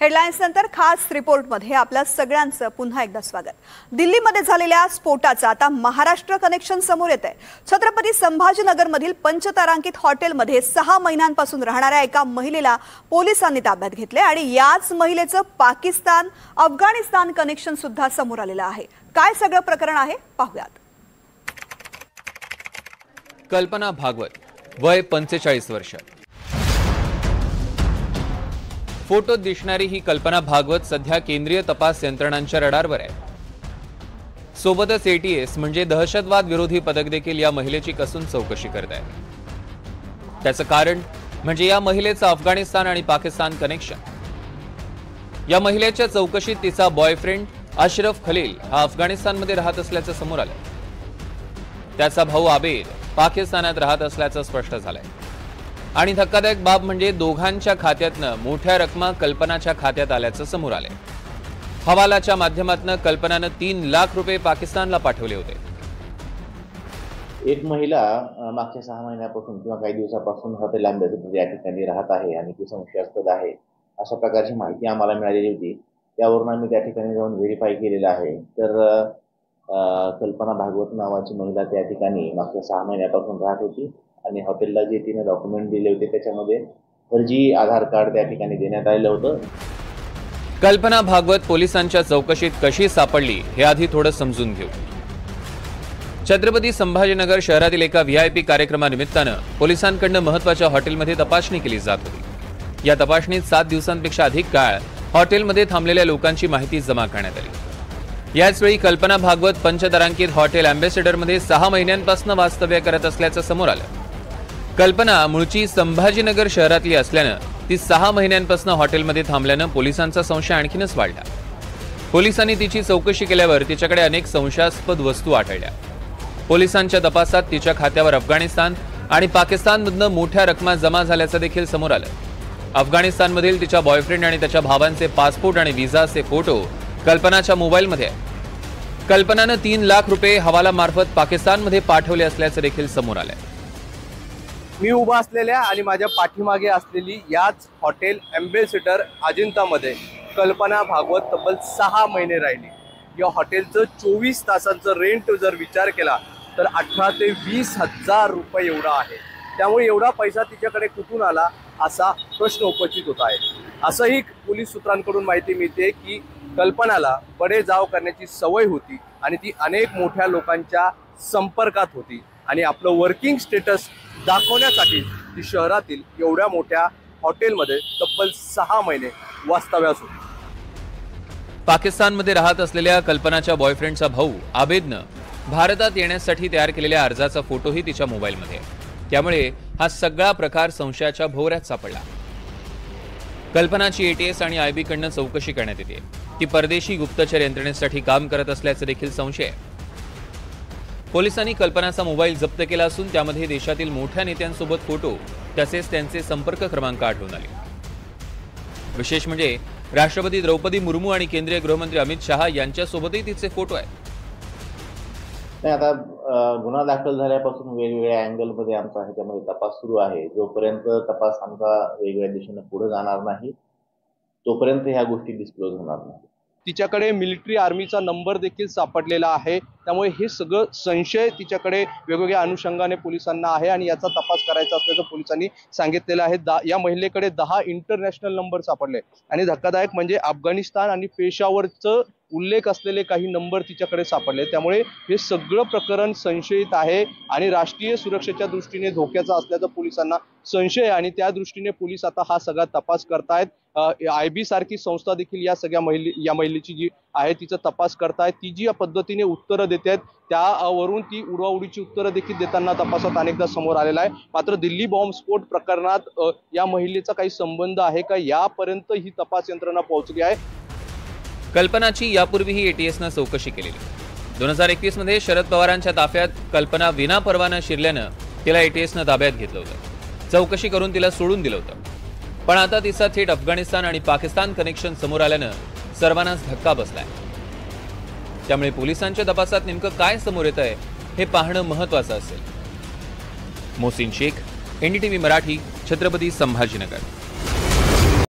Headlines नंतर खास रिपोर्टमध्ये आपल्या सगळ्यांचं पुन्हा एकदा स्वागत। दिल्लीमध्ये झालेल्या स्फोटाचा आता महाराष्ट्र कनेक्शन समोर येत आहे। छत्रपती संभाजीनगरमधील पंचतारांकित हॉटेलमध्ये 6 महिन्यांपासून राहणाऱ्या एका महिलेला पोलिसांनी ताब्यात घेतले आणि याच महिलेचं पाकिस्तान अफगाणिस्तान कनेक्शन सुद्धा समोर आलेलं आहे। काय सगळं प्रकरण आहे पाहूयात। कल्पना भागवत, वय 45 वर्ष। फोटोत दिसणारी ही कल्पना भागवत सध्या केंद्रीय तपास यंत्रणांच्या रडारवर आहे। सोबतच एटीएस म्हणजे दहशतवाद विरोधी पथक देखील या महिलेची कसून चौकशी करत आहे। त्याचं कारण म्हणजे या महिलेचं अफगाणिस्तान आणि पाकिस्तान कनेक्शन। या महिलेच्या चौकशीत तिचा बॉयफ्रेंड अशरफ खलील हा अफगाणिस्तानमध्ये राहत असल्याचं समोर आलं। त्याचा भाऊ आबेद पाकिस्तानात राहत असल्याचं स्पष्ट झालंय आणि धक्कादायक बाब म्हणजे दोघांच्या खात्यातनं मोठ्या रकमा कल्पनाच्या खात्यात आल्याचं समोर आलंय। हवालाच्या माध्यमातून कल्पनानं 3 लाख रुपये पाकिस्तानला पाठवले होते। एक महिला मागच्या 6 महिन्यापासून किंवा काही दिवसापासून हॉटेल अँबॅसेडर या ठिकाणी राहत आहे आणि ती संशयास्पद आहे अशा प्रकारची माहिती आम्हाला मिळालेली होती। त्यावरून आम्ही त्या ठिकाणी जाऊन व्हेरीफाय केलेलं आहे। तर कल्पना भागवत नावाची महिला त्या ठिकाणी मागच्या 6 महिन्यापासून राहत होती आणि हॉटेलला जे तिने डॉक्युमेंट दिले होते त्याच्यामध्ये फर्जी आधार कार्ड त्या ठिकाणी देण्यात आलेलं होतं। कल्पना भागवत पोलिसांच्या चौकशीत कशी सापडली हे आधी थोडं समजून घेऊ। छत्रपती संभाजीनगर शहरातील एका व्हीआयपी कार्यक्रमानिमित्तानं पोलिसांकडून महत्त्वाच्या हॉटेलमध्ये तपासणी केली जात होती। या तपासणीत 7 दिवसांपेक्षा अधिक काळ हॉटेलमध्ये थांबलेल्या लोकांची माहिती जमा करण्यात आली। याचवेळी कल्पना भागवत पंचतारांकित हॉटेल अँबॅसेडरमध्ये 6 महिन्यांपासून वास्तव्य करत असल्याचं समोर आलं। कल्पना मूळची संभाजीनगर शहरातली असल्यानं ती 6 महिन्यांपासून हॉटेलमध्ये थांबल्यानं पोलिसांचा संशय आणखीनच वाढला। पोलिसांनी तिची चौकशी केल्यावर तिच्याकडे अनेक संशयास्पद वस्तू आढळल्या। पोलिसांच्या तपासात तिच्या खात्यावर अफगाणिस्तान आणि पाकिस्तानमधनं मोठ्या रकमा जमा झाल्याचं देखील समोर आलं। अफगाणिस्तानमधील तिच्या बॉयफ्रेंड आणि त्याच्या भावांचे पासपोर्ट आणि व्हिसाचे फोटो कल्पनाच्या मोबाईलमध्ये आहे। कल्पनानं 3 लाख रुपये हवालामार्फत पाकिस्तानमध्ये पाठवले असल्याचं देखील समोर आलंय। मी उभा असलेल्या आणि माझ्या पाठीमागे असलेली याच हॉटेल अँबॅसेडर अजिंतामध्ये कल्पना भागवत तब्बल 6 महिने राहिली। या हॉटेलचं 24 तासांचं रेंट जर विचार केला तर 18 ते 20 हजार रुपये एवढा आहे। त्यामुळे एवढा पैसा तिच्याकडे कुठून आला असा प्रश्न उपस्थित होत आहे। असंही पोलीस सूत्रांकडून माहिती मिळते की कल्पनाला बडे जाव करण्याची सवय होती आणि ती अनेक मोठ्या लोकांच्या संपर्कात होती आणि आपलं वर्किंग स्टेटस दाखवण्यासाठी ती शहरातील एवढ्या मोठ्या हॉटेलमध्ये तब्बल 6 महिने वास्तव्यास होती। पाकिस्तानमध्ये राहत असलेल्या कल्पनाच्या बॉयफ्रेंडचा भाऊ आबेदनं भारतात येण्यासाठी तयार केलेल्या अर्जाचा फोटोही तिच्या मोबाईलमध्ये आहे। त्यामुळे हा सगळा प्रकार संशयाच्या भोवऱ्यात सापडला। कल्पनाची एटीएस आणि आयबी कडनं चौकशी करण्यात येते। ती परदेशी गुप्तचर यंत्रणेसाठी काम करत असल्याचं देखील संशय आहे। पोलिसांनी कल्पनाचा मोबाईल जप्त केला असून त्यामध्ये देशातील मोठ्या नेत्यांसोबत फोटो तसेच त्यांचे संपर्क क्रमांक आढळून आले। विशेष म्हणजे राष्ट्रपती द्रौपदी मुर्मू आणि केंद्रीय गृहमंत्री अमित शहा यांच्यासोबतही तिचे फोटो आहेत। आता गुन्हा दाखल झाल्यापासून वेगवेगळ्या अँगलमध्ये आमचा ह्याच्यामध्ये तपास सुरू आहे। जोपर्यंत तपास आमचा वेगवेगळ्या दिशेने पुढे जाणार नाही तोपर्यंत ह्या गोष्टी डिस्क्लोज होणार नाही। तिच्याकडे मिलिटरी आर्मीचा नंबर देखील सापडलेला आहे। त्यामुळे हे सगळं संशय तिच्याकडे वेगवेगळ्या अनुषंगाने पोलिसांना आहे आणि याचा तपास करायचा असल्याचं पोलिसांनी सांगितलेलं आहे। या महिलेकडे 10 इंटरनॅशनल नंबर सापडले आणि धक्कादायक म्हणजे अफगाणिस्तान आणि पेशावरचं उल्लेख असलेले काही नंबर तिच्याकडे सापडले। त्यामुळे हे सगळं प्रकरण संशयित आहे आणि राष्ट्रीय सुरक्षेच्या दृष्टीने धोक्याचं असल्याचं पोलिसांना संशय आणि त्या दृष्टीने पोलीस आता हा सगळा तपास करतायत। आयबी सारखी संस्था देखील या सगळ्या महिलेची जी आहे तिचा तपास करतायत। ती जी या पद्धतीने उत्तरं देतात त्यावरून ती उडवाउडीची उत्तरं देखील देताना तपासात अनेकदा समोर आलेला आहे। मात्र दिल्ली बॉम्बस्फोट प्रकरणात या महिलेचा काही संबंध आहे का यापर्यंत ही तपास यंत्रणा पोहोचली आहे। कल्पनाची यापूर्वीही एटीएसनं चौकशी केलेली। 2021 मध्ये शरद पवारांच्या ताफ्यात कल्पना विना परवाना शिरल्यानं तिला एटीएसनं ताब्यात घेतलं होतं। चौकशी करून तिला सोडून दिलं होतं। पण आता तिचा थेट अफगाणिस्तान आणि पाकिस्तान कनेक्शन समोर आल्यानं सर्वांनाच धक्का बसलाय। त्यामुळे पोलिसांच्या तपासात नेमकं काय समोर येतंय हे पाहणं महत्त्वाचं असेल। मोहसिन शेख, एनडीटीव्ही मराठी, छत्रपती संभाजीनगर।